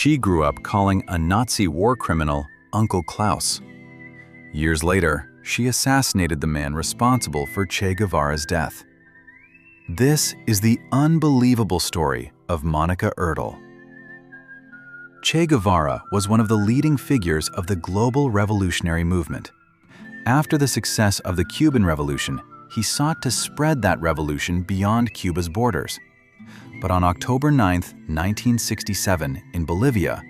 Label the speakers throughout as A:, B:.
A: She grew up calling a Nazi war criminal Uncle Klaus. Years later, she assassinated the man responsible for Che Guevara's death. This is the unbelievable story of Monika Ertl. Che Guevara was one of the leading figures of the global revolutionary movement. After the success of the Cuban Revolution, he sought to spread that revolution beyond Cuba's borders. But on October 9, 1967, in Bolivia,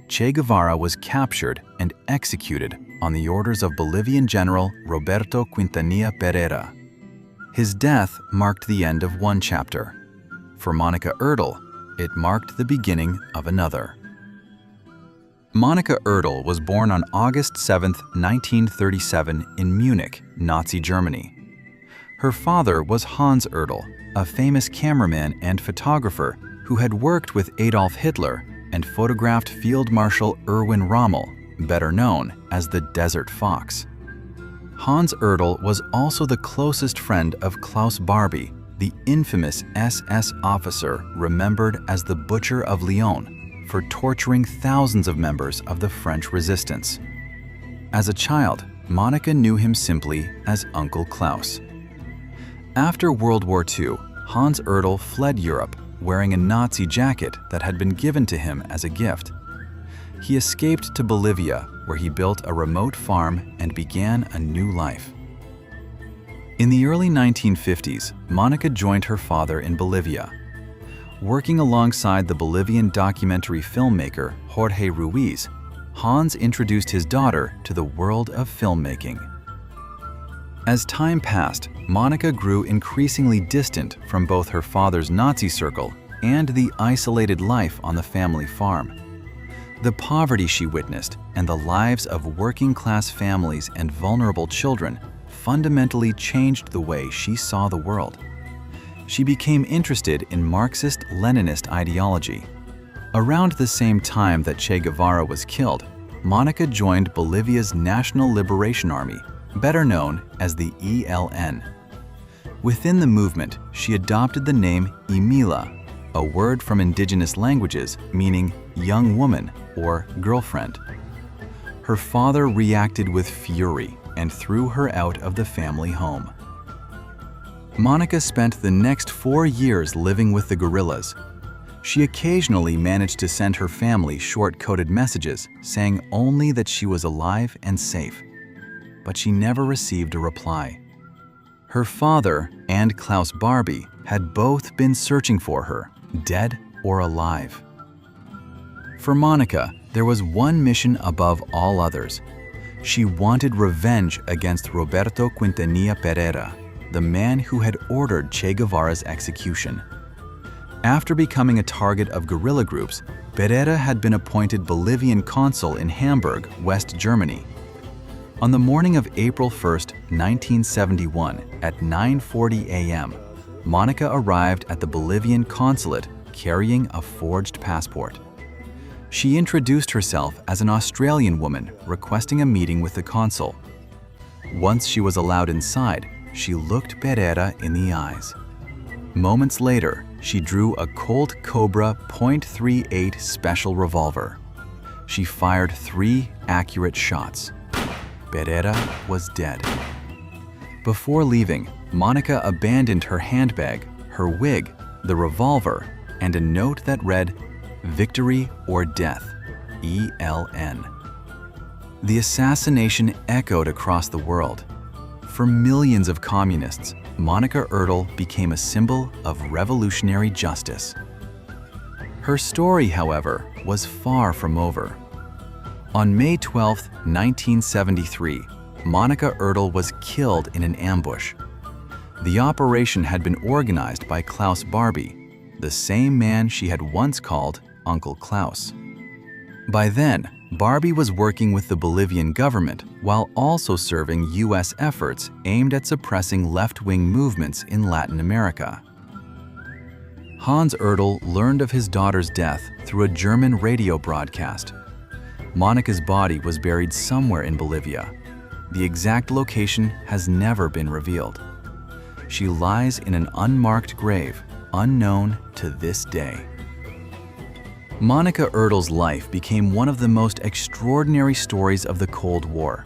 A: Che Guevara was captured and executed on the orders of Bolivian General Roberto Quintanilla Pereira. His death marked the end of one chapter. For Monika Ertl, it marked the beginning of another. Monika Ertl was born on August 7, 1937, in Munich, Nazi Germany. Her father was Hans Ertl, a famous cameraman and photographer who had worked with Adolf Hitler and photographed Field Marshal Erwin Rommel, better known as the Desert Fox. Hans Ertl was also the closest friend of Klaus, the infamous SS officer remembered as the Butcher of Lyon for torturing thousands of members of the French resistance. As a child, Monika knew him simply as Uncle Klaus. After World War II, Hans Ertl fled Europe wearing a Nazi jacket that had been given to him as a gift. He escaped to Bolivia, where he built a remote farm and began a new life. In the early 1950s, Monika joined her father in Bolivia. Working alongside the Bolivian documentary filmmaker Jorge Ruiz, Hans introduced his daughter to the world of filmmaking. As time passed, Monika grew increasingly distant from both her father's Nazi circle and the isolated life on the family farm. The poverty she witnessed and the lives of working-class families and vulnerable children fundamentally changed the way she saw the world. She became interested in Marxist-Leninist ideology. Around the same time that Che Guevara was killed, Monika joined Bolivia's National Liberation Army, better known as the ELN. Within the movement, she adopted the name Emila, a word from indigenous languages meaning young woman or girlfriend. Her father reacted with fury and threw her out of the family home. Monika spent the next 4 years living with the guerrillas. She occasionally managed to send her family short-coded messages saying only that she was alive and safe, but she never received a reply. Her father and Klaus had both been searching for her, dead or alive. For Monika, there was one mission above all others. She wanted revenge against Roberto Quintanilla Pereira, the man who had ordered Che Guevara's execution. After becoming a target of guerrilla groups, Pereira had been appointed Bolivian consul in Hamburg, West Germany. On the morning of April 1, 1971, at 9:40 a.m., Monika arrived at the Bolivian consulate carrying a forged passport. She introduced herself as an Australian woman requesting a meeting with the consul. Once she was allowed inside, she looked Pereira in the eyes. Moments later, she drew a Colt Cobra .38 special revolver. She fired 3 accurate shots. Pereira was dead. Before leaving, Monika abandoned her handbag, her wig, the revolver, and a note that read, "Victory or Death, ELN." The assassination echoed across the world. For millions of communists, Monika Ertl became a symbol of revolutionary justice. Her story, however, was far from over. On May 12, 1973, Monika Ertl was killed in an ambush. The operation had been organized by Klaus, the same man she had once called Uncle Klaus. By then, Barbie was working with the Bolivian government while also serving U.S. efforts aimed at suppressing left-wing movements in Latin America. Hans Ertl learned of his daughter's death through a German radio broadcast. Monika's body was buried somewhere in Bolivia. The exact location has never been revealed. She lies in an unmarked grave, unknown to this day. Monika Ertl's life became one of the most extraordinary stories of the Cold War.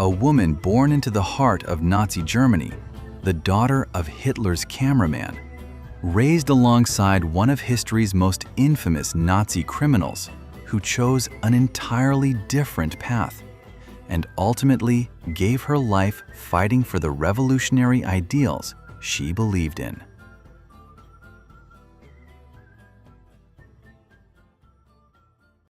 A: A woman born into the heart of Nazi Germany, the daughter of Hitler's cameraman, raised alongside one of history's most infamous Nazi criminals who chose an entirely different path and ultimately gave her life fighting for the revolutionary ideals she believed in.